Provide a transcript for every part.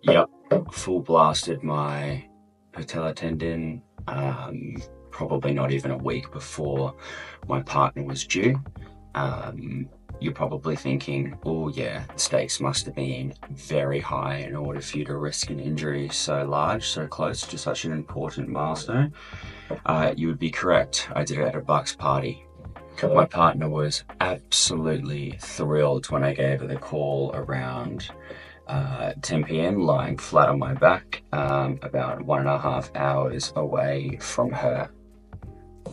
Yep, full blasted my patella tendon, probably not even a week before my partner was due. You're probably thinking, oh yeah, the stakes must have been very high in order for you to risk an injury so large, so close to such an important milestone. You would be correct. I did it at a Bucks party. My partner was absolutely thrilled when I gave her the call around 10 p.m. lying flat on my back, about 1.5 hours away from her.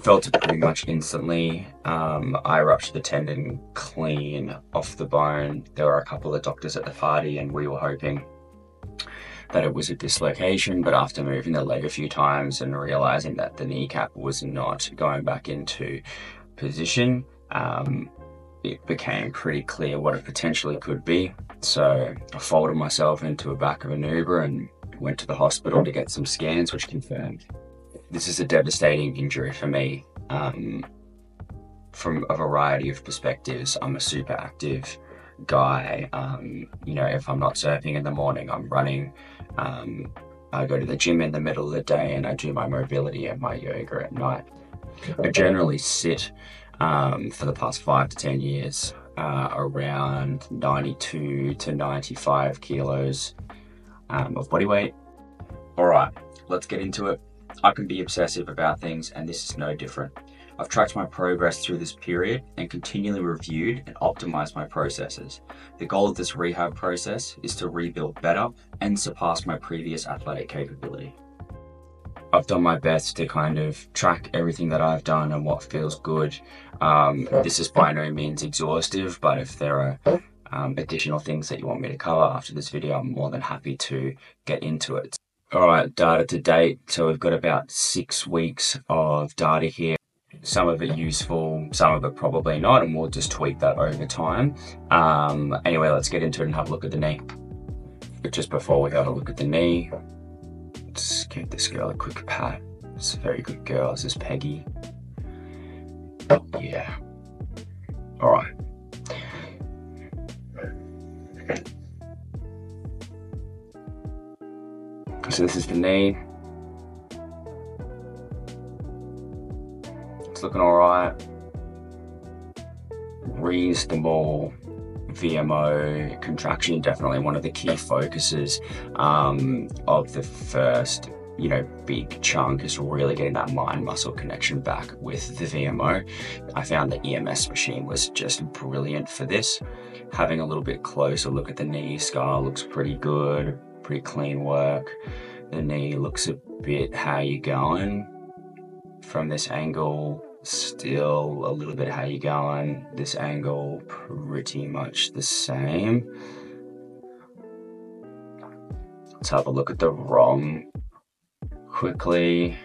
Felt it pretty much instantly. I ruptured the tendon clean off the bone. There were a couple of doctors at the party and we were hoping that it was a dislocation, but after moving the leg a few times and realizing that the kneecap was not going back into position, it became pretty clear what it potentially could be. So I folded myself into the back of an Uber and went to the hospital to get some scans, which confirmed this is a devastating injury for me. From a variety of perspectives, I'm a super active guy. You know, if I'm not surfing in the morning, I'm running. I go to the gym in the middle of the day and I do my mobility and my yoga at night. I generally sit for the past 5 to 10 years around 92 to 95 kilos of body weight. All right, let's get into it. I can be obsessive about things and this is no different. I've tracked my progress through this period and continually reviewed and optimized my processes. The goal of this rehab process is to rebuild better and surpass my previous athletic capability. I've done my best to kind of track everything that I've done and what feels good. This is by no means exhaustive, but if there are additional things that you want me to cover after this video, I'm more than happy to get into it. All right, data to date. So we've got about 6 weeks of data here. Some of it useful, some of it probably not, and we'll just tweak that over time. Anyway, let's get into it and have a look at the knee. But just before we have a look at the knee, let's give this girl a quick pat. It's a very good girl. This is Peggy. Yeah. All right. So this is the knee. It's looking all right. Reasonable VMO contraction, definitely one of the key focuses of the first, big chunk is really getting that mind muscle connection back with the VMO. I found the EMS machine was just brilliant for this. Having a little bit closer look at the knee, scar looks pretty good, pretty clean work. The knee looks a bit how you going from this angle. Still a little bit how you going. This angle pretty much the same. Let's have a look at the ROM quickly.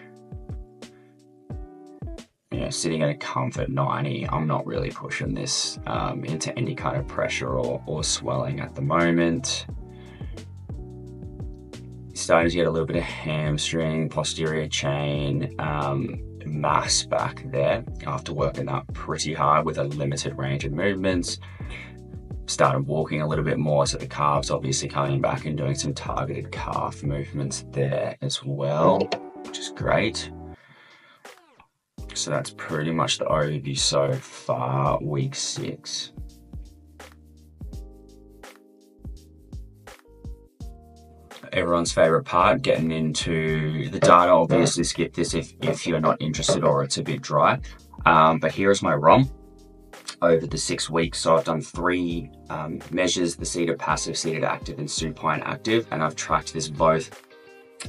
Sitting at a comfort 90, I'm not really pushing this into any kind of pressure or swelling at the moment. Starting to get a little bit of hamstring, posterior chain, mass back there after working that pretty hard with a limited range of movements. Started walking a little bit more, so the calves obviously coming back and doing some targeted calf movements there as well, which is great. So that's pretty much the overview so far, week 6. Everyone's favorite part, getting into the data. Obviously skip this if you're not interested or it's a bit dry. But here's my ROM over the 6 weeks. So I've done 3 measures, the seated passive, seated active and supine active, and I've tracked this both.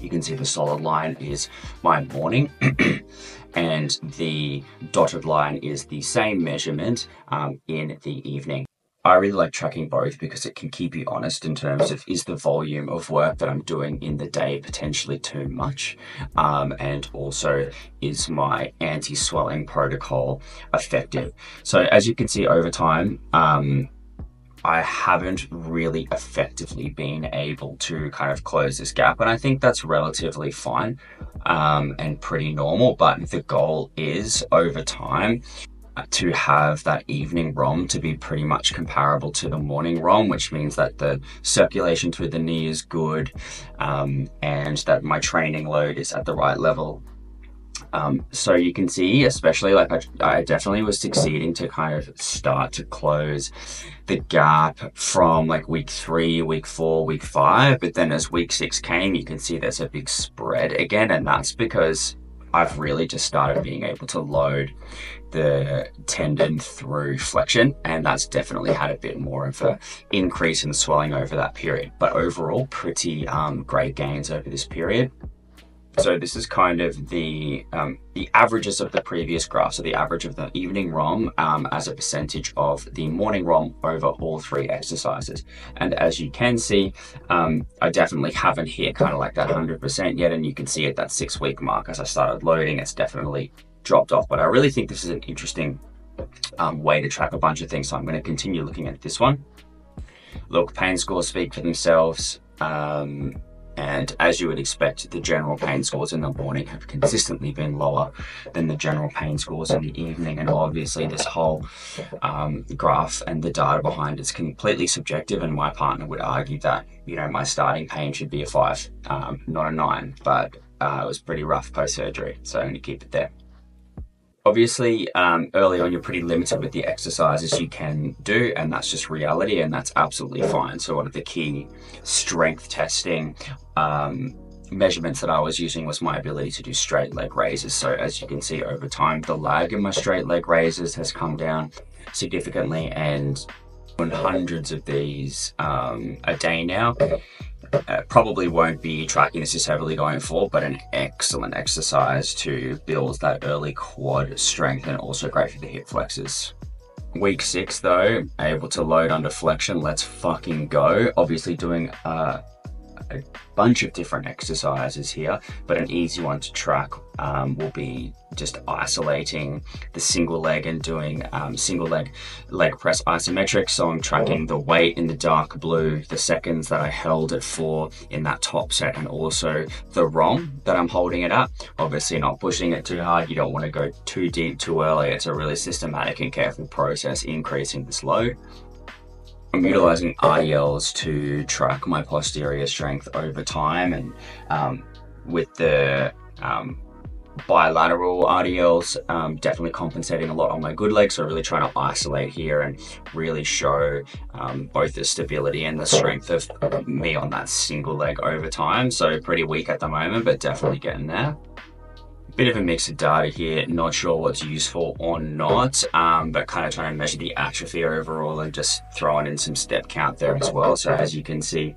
You can see the solid line is my morning and the dotted line is the same measurement in the evening. I really like tracking both because it can keep you honest in terms of, is the volume of work that I'm doing in the day potentially too much? And also, is my anti-swelling protocol effective? So as you can see over time, I haven't really effectively been able to kind of close this gap. And I think that's relatively fine and pretty normal. But the goal is over time, to have that evening ROM to be pretty much comparable to the morning ROM, which means that the circulation through the knee is good, and that my training load is at the right level. So you can see, especially like I definitely was succeeding to kind of start to close the gap from like week 3, week 4, week 5, but then as week 6 came, you can see there's a big spread again, and that's because I've really just started being able to load the tendon through flexion, and that's definitely had a bit more of an increase in swelling over that period. But overall, pretty great gains over this period. So this is kind of the averages of the previous graph, so the average of the evening ROM as a percentage of the morning ROM over all 3 exercises. And as you can see, I definitely haven't hit kind of like that 100% yet, and you can see at that 6-week mark as I started loading, it's definitely dropped off. But I really think this is an interesting way to track a bunch of things, so I'm going to continue looking at this one. Look, pain scores speak for themselves. And as you would expect, the general pain scores in the morning have consistently been lower than the general pain scores in the evening. And obviously this whole graph and the data behind it's completely subjective. And my partner would argue that, you know, my starting pain should be a 5, not a 9. But it was pretty rough post-surgery, so I'm going to keep it there. Obviously, early on, you're pretty limited with the exercises you can do, and that's just reality, and that's absolutely fine. So one of the key strength testing measurements that I was using was my ability to do straight leg raises. So as you can see over time, the lag in my straight leg raises has come down significantly, and hundreds of these a day now. Probably won't be tracking this as heavily going forward, but an excellent exercise to build that early quad strength, and also great for the hip flexors. Week 6 though, able to load under flexion, let's fucking go. Obviously doing a bunch of different exercises here, but an easy one to track will be just isolating the single leg and doing single leg press isometric. So I'm tracking the weight in the dark blue, the seconds that I held it for in that top set, and also the ROM that I'm holding it at. Obviously not pushing it too hard. You don't want to go too deep too early. It's a really systematic and careful process increasing this load. I'm utilizing RDLs to track my posterior strength over time, and with the bilateral RDLs, definitely compensating a lot on my good leg. So really trying to isolate here and really show both the stability and the strength of me on that single leg over time. So pretty weak at the moment, but definitely getting there. Bit of a mix of data here, not sure what's useful or not, but kind of trying to measure the atrophy overall and just throwing in some step count there as well. So as you can see,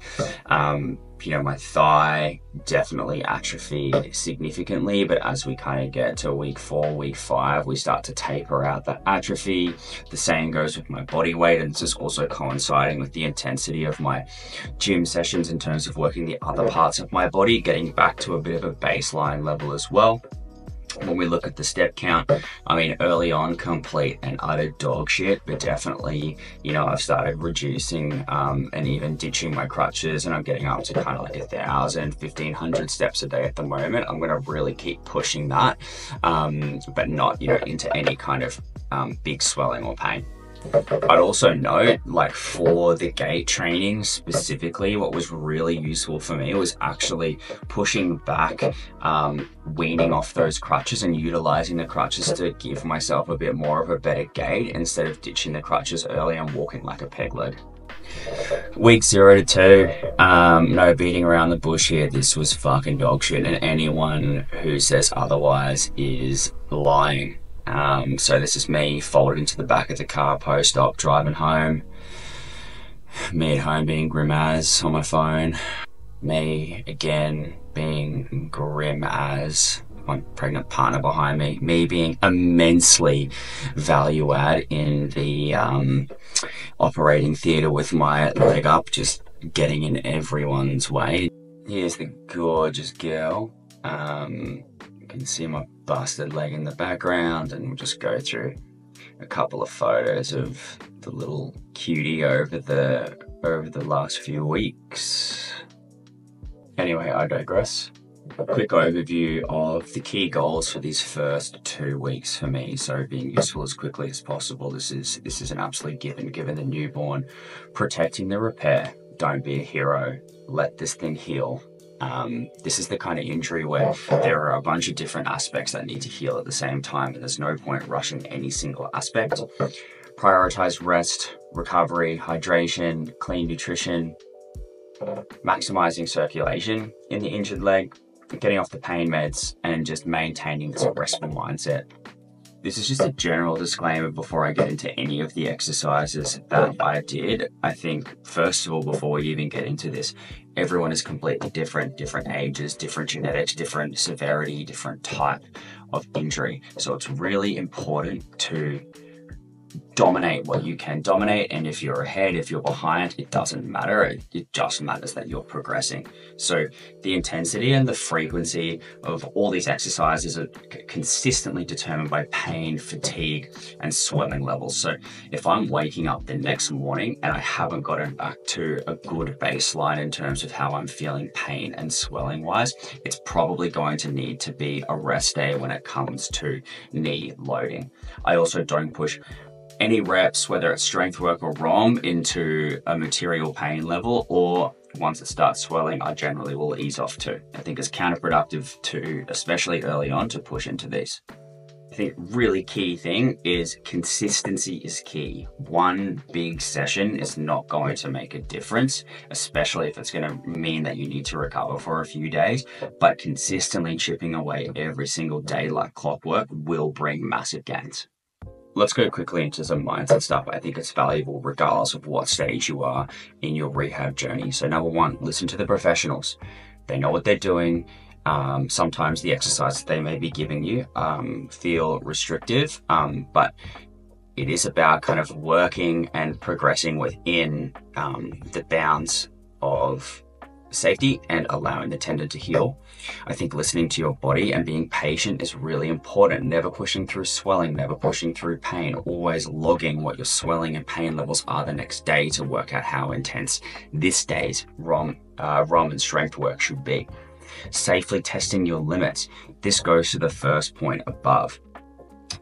you know, my thigh definitely atrophied significantly, but as we kind of get to week 4, week 5, we start to taper out that atrophy. The same goes with my body weight, and this is also coinciding with the intensity of my gym sessions in terms of working the other parts of my body, getting back to a bit of a baseline level as well. When we look at the step count, I mean, early on, complete and utter dog shit, but definitely, you know, I've started reducing and even ditching my crutches, and I'm getting up to kind of like 1,000, 1,500 steps a day at the moment. I'm going to really keep pushing that, but not, you know, into any kind of big swelling or pain. I'd also note, like for the gait training specifically, what was really useful for me was actually pushing back, weaning off those crutches and utilizing the crutches to give myself a bit more of a better gait instead of ditching the crutches early and walking like a peg leg. Week 0 to 2, no beating around the bush here. This was fucking dog shit, and anyone who says otherwise is lying. So this is me folded into the back of the car post-op driving home. Me at home being grim as on my phone. Me again being grim as my pregnant partner behind me. Me being immensely value add in the operating theatre with my leg up, just getting in everyone's way. Here's the gorgeous girl. You can see my busted leg in the background, and we'll just go through a couple of photos of the little cutie over the last few weeks. Anyway, I digress. A quick overview of the key goals for these first 2 weeks for me. So being useful as quickly as possible. This is an absolute given the newborn. Protecting the repair. Don't be a hero. Let this thing heal. This is the kind of injury where there are a bunch of different aspects that need to heal at the same time, and there's no point rushing any single aspect. Prioritize rest, recovery, hydration, clean nutrition, maximizing circulation in the injured leg, getting off the pain meds, and just maintaining this restful mindset. This is just a general disclaimer before I get into any of the exercises that I did. I think, first of all, before we even get into this, everyone is completely different ages, different genetics, different severity, different type of injury. So it's really important to dominate what you can dominate, and if you're ahead, if you're behind, it doesn't matter. It just matters that you're progressing. So the intensity and the frequency of all these exercises are consistently determined by pain, fatigue, and swelling levels. So if I'm waking up the next morning and I haven't gotten back to a good baseline in terms of how I'm feeling pain and swelling wise, it's probably going to need to be a rest day when it comes to knee loading. I also don't push any reps, whether it's strength work or ROM, into a material pain level, or once it starts swelling, I generally will ease off too. I think it's counterproductive to, especially early on, to push into these. I think really key thing is consistency is key. One big session is not going to make a difference, especially if it's going to mean that you need to recover for a few days, but consistently chipping away every single day like clockwork will bring massive gains. Let's go quickly into some mindset stuff. I think it's valuable regardless of what stage you are in your rehab journey. So number one, listen to the professionals. They know what they're doing. Sometimes the exercises they may be giving you feel restrictive, but it is about kind of working and progressing within the bounds of safety and allowing the tendon to heal. I think listening to your body and being patient is really important. Never pushing through swelling, never pushing through pain, always logging what your swelling and pain levels are the next day to work out how intense this day's ROM and strength work should be. Safely testing your limits. This goes to the first point above.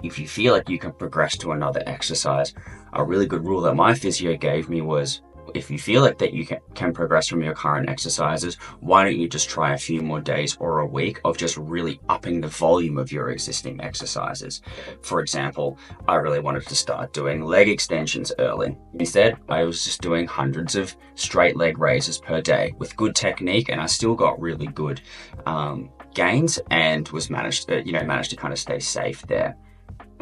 If you feel like you can progress to another exercise, a really good rule that my physio gave me was, if you feel like that you can progress from your current exercises, why don't you just try a few more days or a week of just really upping the volume of your existing exercises? For example, I really wanted to start doing leg extensions early. Instead, I was just doing hundreds of straight leg raises per day with good technique, and I still got really good gains and was managed to kind of stay safe there.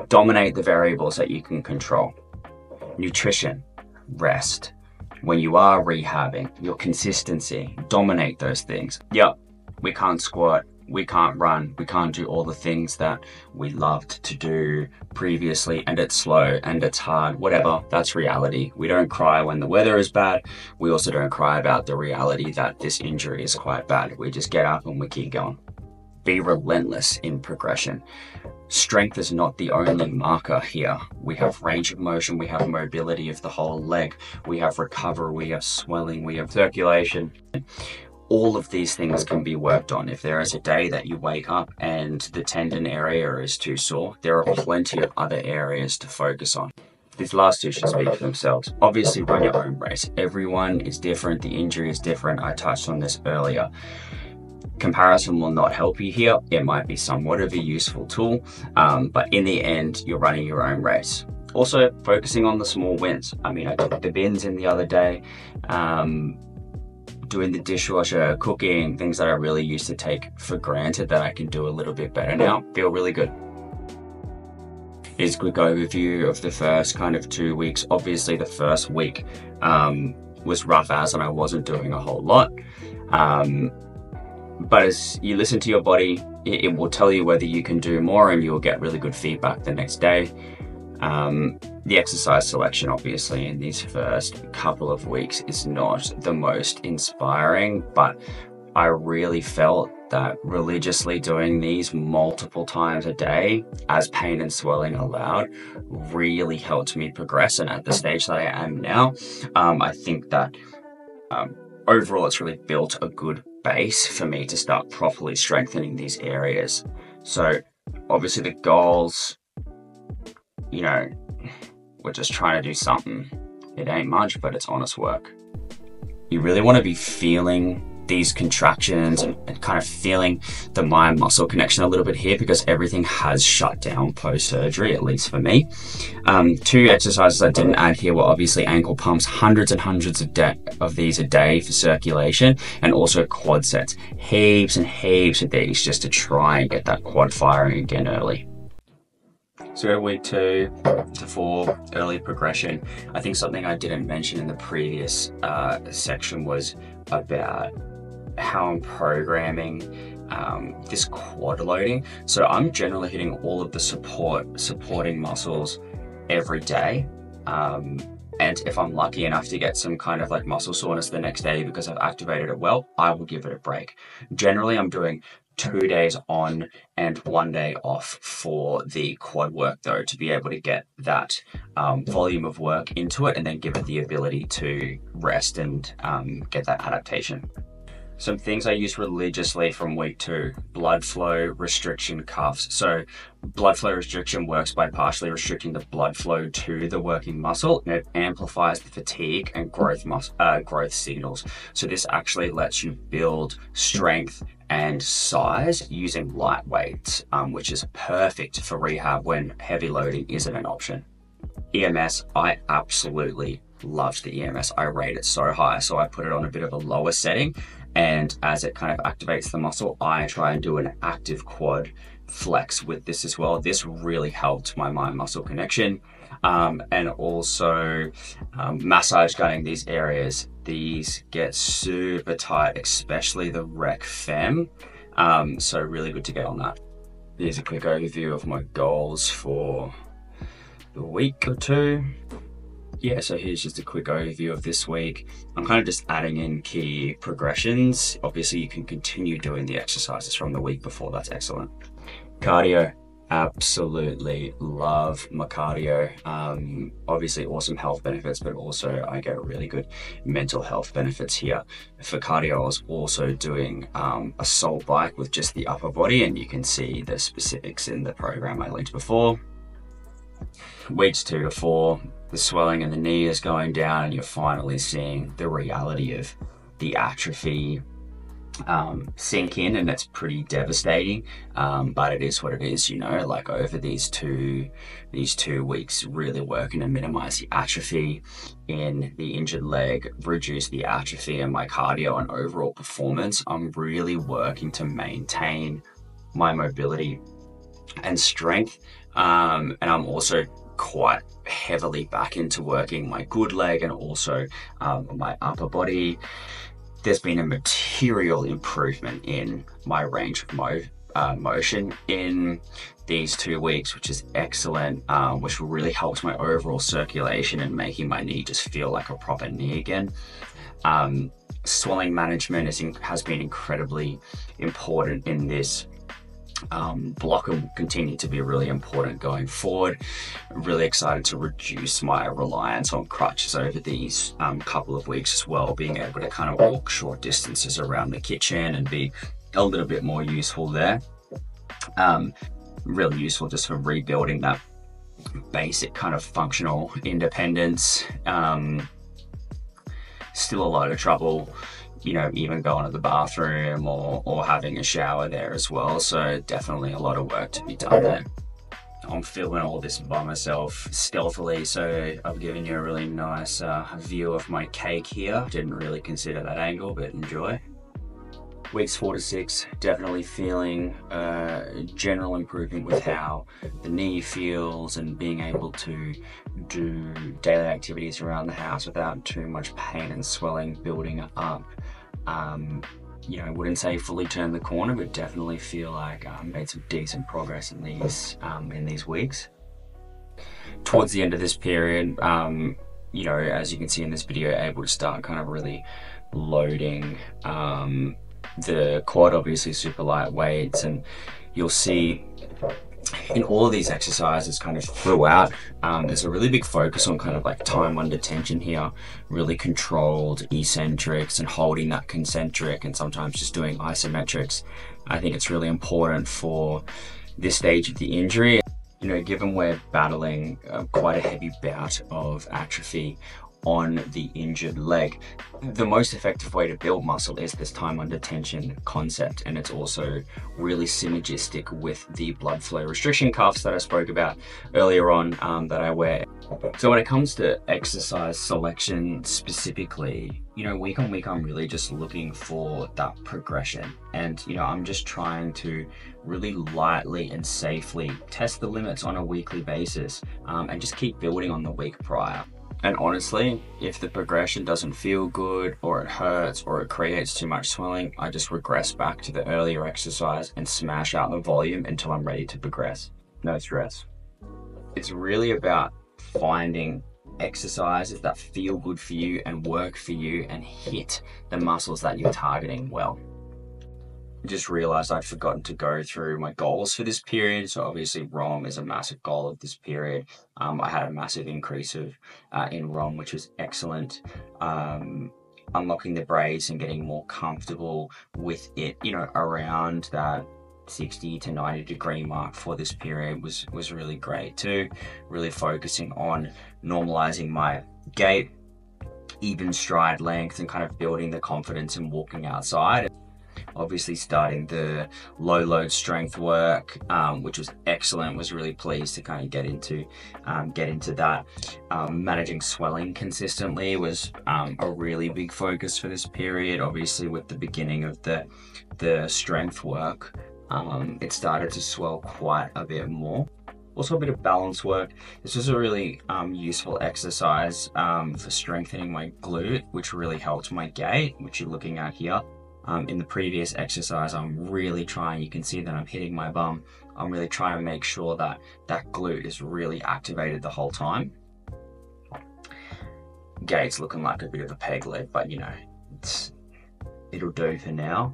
Dominate the variables that you can control. Nutrition, rest. When you are rehabbing, your consistency, dominate those things. Yep, we can't squat, we can't run, we can't do all the things that we loved to do previously, and it's slow and it's hard, whatever, that's reality. We don't cry when the weather is bad. We also don't cry about the reality that this injury is quite bad. We just get up and we keep going. Be relentless in progression. Strength is not the only marker here. We have range of motion, we have mobility of the whole leg, we have recovery, we have swelling, we have circulation. All of these things can be worked on. If there is a day that you wake up and the tendon area is too sore, there are plenty of other areas to focus on. These last two should speak for themselves. Obviously, run your own race. Everyone is different, the injury is different. I touched on this earlier. Comparison will not help you here. It might be somewhat of a useful tool, but in the end, you're running your own race. Also, focusing on the small wins. I mean, I took the bins in the other day, doing the dishwasher, cooking, things that I really used to take for granted that I can do a little bit better now. Feel really good. Here's a quick overview of the first kind of 2 weeks. Obviously, the first week was rough and I wasn't doing a whole lot. But as you listen to your body, it will tell you whether you can do more, and you'll get really good feedback the next day. The exercise selection, obviously, in these first couple of weeks is not the most inspiring, but I really felt that religiously doing these multiple times a day, as pain and swelling allowed, really helped me progress. And at the stage that I am now, I think that overall, it's really built a good base for me to start properly strengthening these areas. So obviously the goals, you know, we're just trying to do something. It ain't much, but it's honest work. You really want to be feeling these contractions and kind of feeling the mind muscle connection a little bit here, because everything has shut down post surgery, at least for me. 2 exercises I didn't add here were obviously ankle pumps, hundreds and hundreds of these a day for circulation, and also quad sets, heaps and heaps of these just to try and get that quad firing again early. So week 2 to 4, early progression. I think something I didn't mention in the previous section was about how I'm programming this quad loading. So I'm generally hitting all of the supporting muscles every day. And if I'm lucky enough to get some kind of like muscle soreness the next day because I've activated it well, I will give it a break. Generally, I'm doing 2 days on and 1 day off for the quad work though, to be able to get that volume of work into it and then give it the ability to rest and get that adaptation. Some things I use religiously from week 2, blood flow restriction cuffs. So blood flow restriction works by partially restricting the blood flow to the working muscle, and it amplifies the fatigue and growth signals. So this actually lets you build strength and size using light weights, which is perfect for rehab when heavy loading isn't an option. EMS, I absolutely loved the EMS. I rate it so high, so I put it on a bit of a lower setting, and as it kind of activates the muscle, I try and do an active quad flex with this as well. This really helped my mind muscle connection, and also massage gunning these areas. These get super tight, especially the rec fem, so really good to get on that. Here's a quick overview of my goals for the week or 2. Yeah, so here's just a quick overview of this week. I'm kind of just adding in key progressions. Obviously, you can continue doing the exercises from the week before. That's excellent. Cardio, absolutely love my cardio. Obviously, awesome health benefits, but also I get really good mental health benefits here. For cardio, I was also doing a soul bike with just the upper body, and you can see the specifics in the program I linked before. Weeks 2 to 4, the swelling in the knee is going down, and you're finally seeing the reality of the atrophy sink in, and it's pretty devastating, but it is what it is, you know. Like over these two weeks, really working to minimize the atrophy in the injured leg, reduce the atrophy in my cardio and overall performance. I'm really working to maintain my mobility and strength, and I'm also quite heavily back into working my good leg and also my upper body. There's been a material improvement in my range of motion in these 2 weeks, which is excellent, which really helps my overall circulation and making my knee just feel like a proper knee again. Swelling management has been incredibly important in this block and will continue to be really important going forward. I'm really excited to reduce my reliance on crutches over these couple of weeks as well, being able to kind of walk short distances around the kitchen and be a little bit more useful there. Really useful just for rebuilding that basic kind of functional independence. Still a lot of trouble, you know, even going to the bathroom or having a shower there as well. So definitely a lot of work to be done there. I'm filming all this by myself stealthily, so I've given you a really nice view of my cake here. Didn't really consider that angle, but enjoy. Weeks 4 to 6, definitely feeling general improvement with how the knee feels and being able to do daily activities around the house without too much pain and swelling building up. You know, I wouldn't say fully turned the corner, but definitely feel like made some decent progress in these weeks. Towards the end of this period, you know, as you can see in this video, able to start kind of really loading the quad, obviously super light weights, and you'll see in all of these exercises kind of throughout, there's a really big focus on kind of like time under tension here, really controlled eccentrics and holding that concentric, and sometimes just doing isometrics. I think it's really important for this stage of the injury. You know, given we're battling quite a heavy bout of atrophy on the injured leg, the most effective way to build muscle is this time under tension concept, and it's also really synergistic with the blood flow restriction cuffs that I spoke about earlier on that I wear. So when it comes to exercise selection specifically, you know, week on week I'm really just looking for that progression, and you know, I'm just trying to really lightly and safely test the limits on a weekly basis, and just keep building on the week prior. And honestly, if the progression doesn't feel good, or it hurts, or it creates too much swelling, I just regress back to the earlier exercise and smash out the volume until I'm ready to progress. No stress. It's really about finding exercises that feel good for you and work for you and hit the muscles that you're targeting well. I just realized I'd forgotten to go through my goals for this period. So obviously ROM is a massive goal of this period. I had a massive increase in ROM, which was excellent. Unlocking the brace and getting more comfortable with it, you know, around that 60 to 90 degree mark for this period was really great too. Really focusing on normalizing my gait, even stride length, and kind of building the confidence in walking outside. Obviously starting the low load strength work, which was excellent. Was really pleased to kind of get into that. Managing swelling consistently was a really big focus for this period. Obviously with the beginning of the strength work, it started to swell quite a bit more. Also a bit of balance work. This was a really useful exercise for strengthening my glute, which really helped my gait, which you're looking at here. In the previous exercise, I'm really trying, you can see that I'm hitting my bum. I'm really trying to make sure that that glute is really activated the whole time. Gait's looking like a bit of a peg leg, but you know, it'll do for now.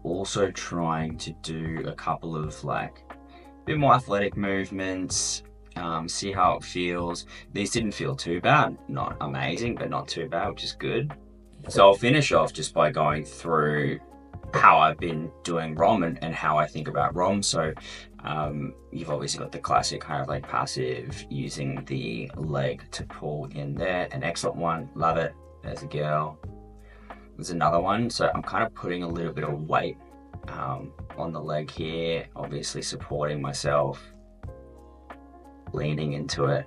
Also trying to do a couple of like a bit more athletic movements, see how it feels. These didn't feel too bad, not amazing, but not too bad, which is good. So I'll finish off just by going through how I've been doing ROM and how I think about ROM. So you've obviously got the classic kind of like passive, using the leg to pull in there. An excellent one, love it. There's a girl. There's another one. So I'm kind of putting a little bit of weight on the leg here, obviously supporting myself, leaning into it,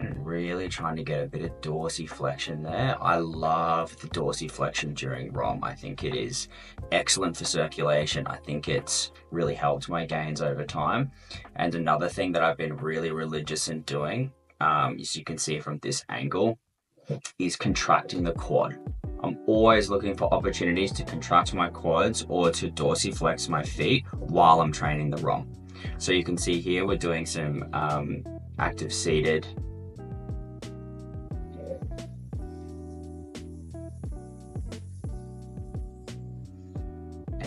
and really trying to get a bit of dorsiflexion there. I love the dorsiflexion during ROM. I think it is excellent for circulation. I think it's really helped my gains over time. And another thing that I've been really religious in doing, as you can see from this angle, is contracting the quad. I'm always looking for opportunities to contract my quads or to dorsiflex my feet while I'm training the ROM. So you can see here we're doing some active seated.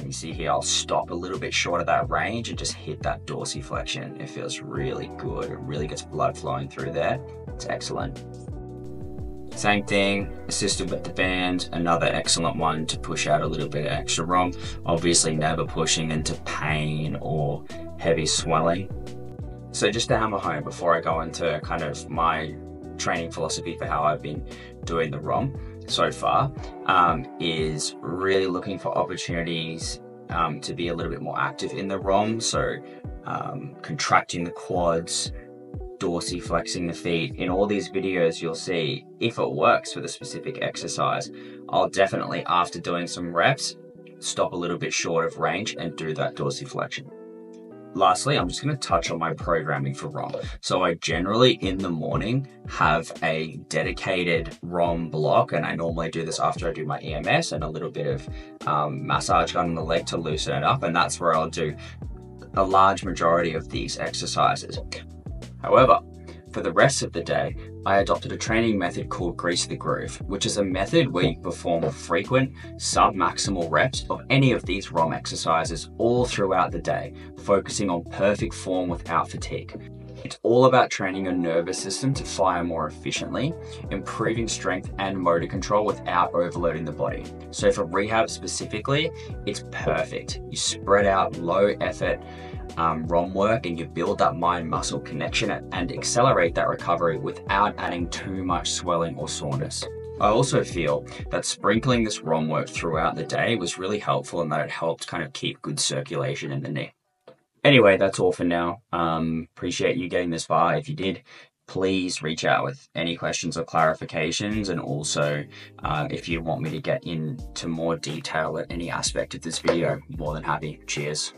You see here, I'll stop a little bit short of that range and just hit that dorsiflexion. It feels really good. It really gets blood flowing through there. It's excellent. Same thing, assisted with the band, another excellent one to push out a little bit of extra ROM. Obviously never pushing into pain or heavy swelling. So just to hammer home before I go into kind of my training philosophy for how I've been doing the ROM so far, is really looking for opportunities to be a little bit more active in the ROM. So contracting the quads, dorsiflexing the feet. In all these videos you'll see, if it works for the specific exercise, I'll definitely, after doing some reps, stop a little bit short of range and do that dorsiflexion. Lastly, I'm just going to touch on my programming for ROM. So I generally in the morning have a dedicated ROM block, and I normally do this after I do my EMS and a little bit of massage gun on the leg to loosen it up, and that's where I'll do a large majority of these exercises. However, For the rest of the day, I adopted a training method called Grease the Groove, which is a method where you perform frequent sub-maximal reps of any of these ROM exercises all throughout the day, focusing on perfect form without fatigue. It's all about training your nervous system to fire more efficiently, improving strength and motor control without overloading the body. So for rehab specifically, it's perfect. You spread out low effort ROM work and you build that mind-muscle connection and accelerate that recovery without adding too much swelling or soreness. I also feel that sprinkling this ROM work throughout the day was really helpful in that it helped kind of keep good circulation in the knee. Anyway, that's all for now. Appreciate you getting this far. If you did, please reach out with any questions or clarifications. And also, if you want me to get into more detail at any aspect of this video, more than happy. Cheers.